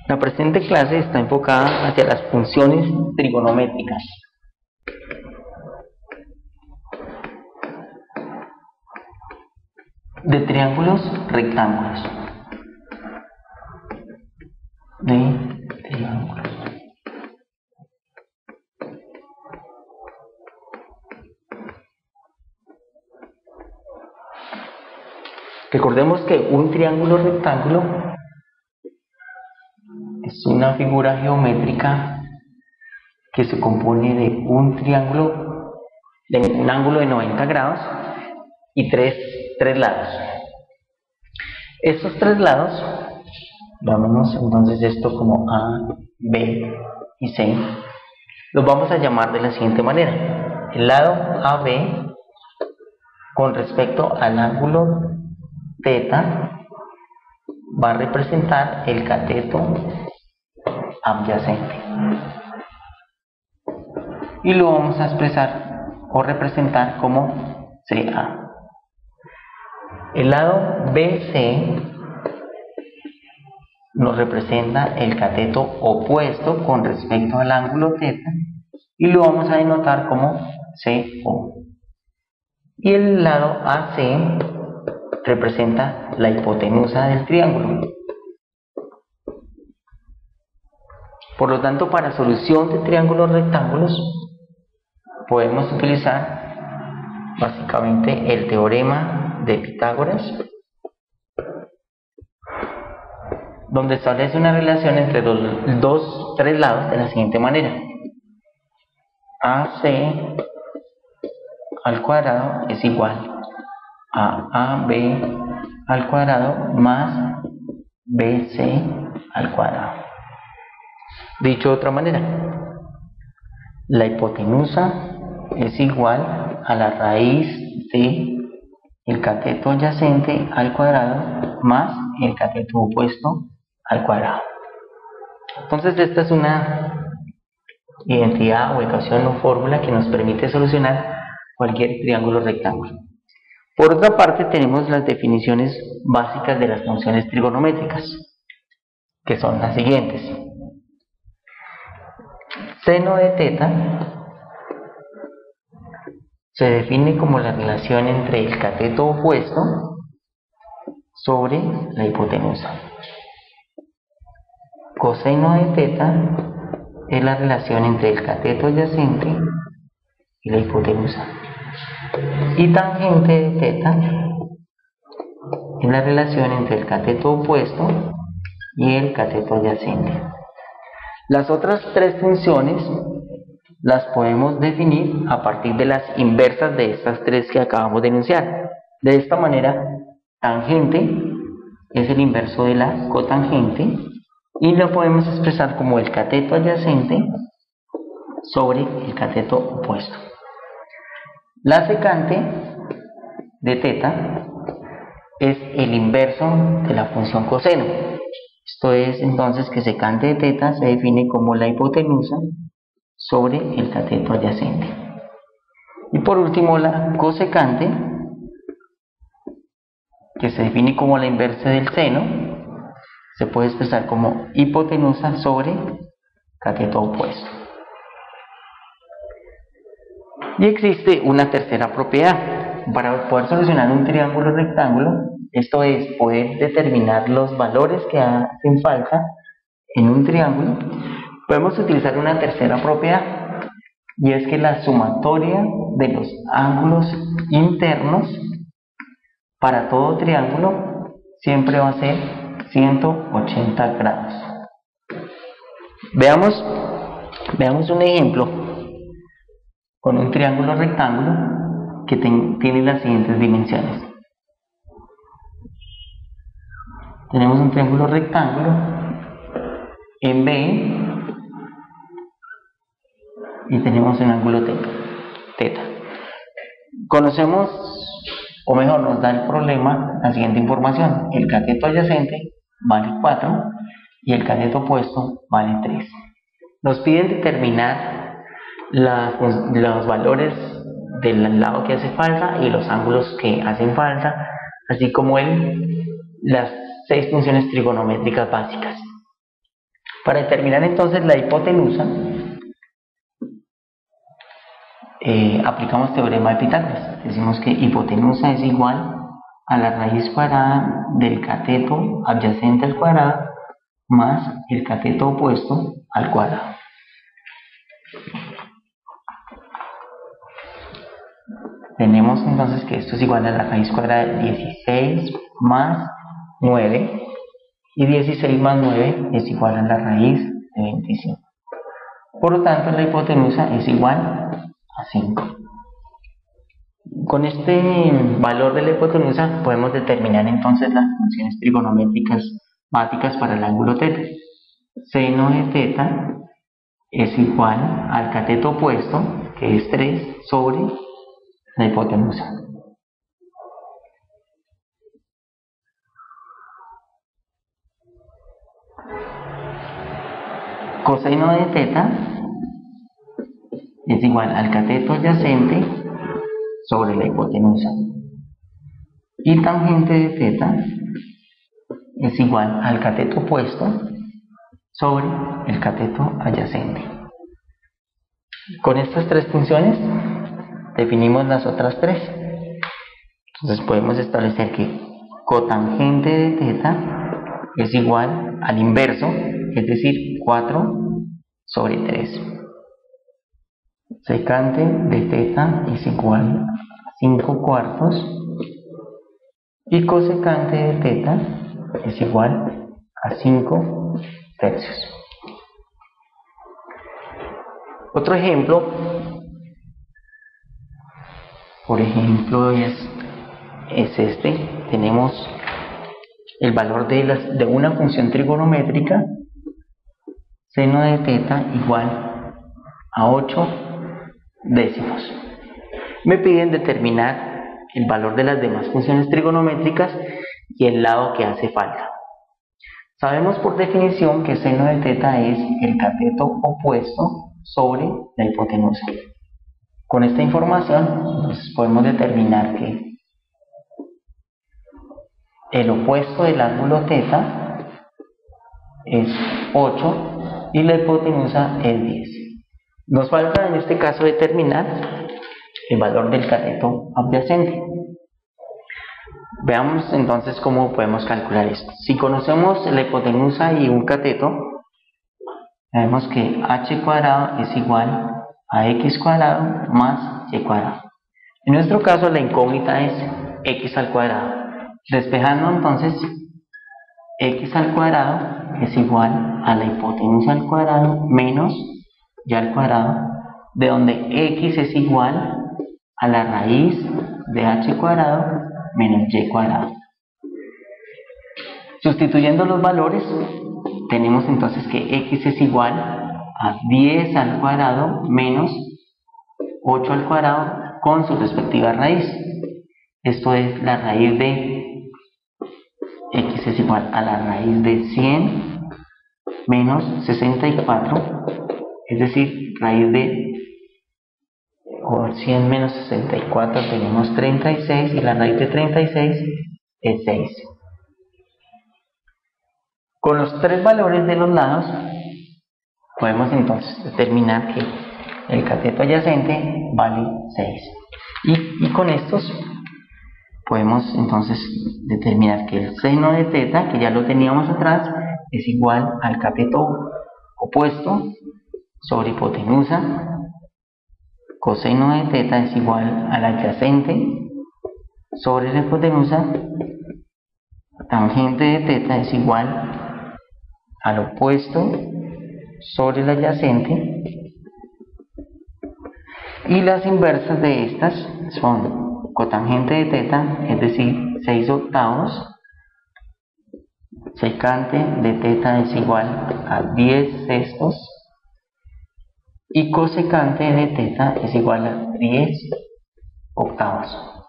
La presente clase está enfocada hacia las funciones trigonométricas. De triángulos rectángulos. De triángulos. Recordemos que un triángulo rectángulo es una figura geométrica que se compone de un triángulo, de un ángulo de 90 grados y tres lados. Estos tres lados, vámonos entonces esto como A, B y C, los vamos a llamar de la siguiente manera. El lado AB con respecto al ángulo θ va a representar el cateto adyacente y lo vamos a expresar o representar como CA. El lado BC nos representa el cateto opuesto con respecto al ángulo θ y lo vamos a denotar como CO. Y el lado AC representa la hipotenusa del triángulo. Por lo tanto, para solución de triángulos rectángulos podemos utilizar básicamente el teorema de Pitágoras, donde establece una relación entre los tres lados de la siguiente manera: AC al cuadrado es igual a AB al cuadrado más BC al cuadrado. Dicho de otra manera, la hipotenusa es igual a la raíz de el cateto adyacente al cuadrado más el cateto opuesto al cuadrado. Entonces esta es una identidad o ecuación o fórmula que nos permite solucionar cualquier triángulo rectángulo. Por otra parte, tenemos las definiciones básicas de las funciones trigonométricas, que son las siguientes. Seno de θ se define como la relación entre el cateto opuesto sobre la hipotenusa. Coseno de θ es la relación entre el cateto adyacente y la hipotenusa. Y tangente de θ es la relación entre el cateto opuesto y el cateto adyacente. Las otras tres funciones las podemos definir a partir de las inversas de estas tres que acabamos de enunciar. De esta manera, tangente es el inverso de la cotangente y lo podemos expresar como el cateto adyacente sobre el cateto opuesto. La secante de θ es el inverso de la función coseno. Esto es entonces que secante de θ se define como la hipotenusa sobre el cateto adyacente. Y por último, la cosecante, que se define como la inversa del seno, se puede expresar como hipotenusa sobre cateto opuesto. Y existe una tercera propiedad. Para poder solucionar un triángulo rectángulo, esto es, poder determinar los valores que hacen falta en un triángulo, podemos utilizar una tercera propiedad, y es que la sumatoria de los ángulos internos para todo triángulo siempre va a ser 180 grados. Veamos un ejemplo con un triángulo rectángulo que tiene las siguientes dimensiones. Tenemos un triángulo rectángulo en B y tenemos un ángulo θ. Conocemos, o mejor, nos da el problema la siguiente información: el cateto adyacente vale 4 y el cateto opuesto vale 3. Nos piden determinar los valores del lado que hace falta y los ángulos que hacen falta, así como las 6 funciones trigonométricas básicas. Para determinar entonces la hipotenusa, aplicamos teorema de Pitágoras. Decimos que hipotenusa es igual a la raíz cuadrada del cateto adyacente al cuadrado más el cateto opuesto al cuadrado. Tenemos entonces que esto es igual a la raíz cuadrada de 16 más 9, y 16 más 9 es igual a la raíz de 25. Por lo tanto, la hipotenusa es igual a 5. Con este valor de la hipotenusa podemos determinar entonces las funciones trigonométricas básicas para el ángulo θ. Seno de θ es igual al cateto opuesto, que es 3, sobre la hipotenusa. Coseno de θ es igual al cateto adyacente sobre la hipotenusa. Y tangente de θ es igual al cateto opuesto sobre el cateto adyacente. Con estas tres funciones definimos las otras tres. Entonces podemos establecer que cotangente de θ es igual al inverso, es decir, 4 sobre 3. Secante de θ es igual a 5 cuartos. Y cosecante de θ es igual a 5 tercios. Otro ejemplo, por ejemplo, es este. Tenemos el valor de una función trigonométrica, seno de θ igual a 8 décimos. Me piden determinar el valor de las demás funciones trigonométricas y el lado que hace falta. Sabemos por definición que seno de θ es el cateto opuesto sobre la hipotenusa. Con esta información pues, podemos determinar que el opuesto del ángulo θ es 8 y la hipotenusa es 10. Nos falta en este caso determinar el valor del cateto adyacente. Veamos entonces cómo podemos calcular esto. Si conocemos la hipotenusa y un cateto, vemos que h cuadrado es igual a x cuadrado más y cuadrado. En nuestro caso la incógnita es x al cuadrado. Despejando entonces, x al cuadrado es igual a la hipotenusa al cuadrado menos y al cuadrado, de donde x es igual a la raíz de h cuadrado menos y cuadrado. Sustituyendo los valores, tenemos entonces que x es igual a 10 al cuadrado menos 8 al cuadrado con su respectiva raíz. Esto es la raíz de x es igual a la raíz de 100 menos 64, es decir, raíz de 100 menos 64 tenemos 36 y la raíz de 36 es 6. Con los tres valores de los lados podemos entonces determinar que el cateto adyacente vale 6. Y con estos podemos entonces determinar que el seno de θ, que ya lo teníamos atrás, es igual al cateto opuesto sobre hipotenusa. Coseno de θ es igual al adyacente sobre la hipotenusa. Tangente de θ es igual al opuesto sobre el adyacente. Y las inversas de estas son cotangente de θ, es decir, 6 octavos. Secante de θ es igual a 10 sextos. Y cosecante de θ es igual a 10 octavos.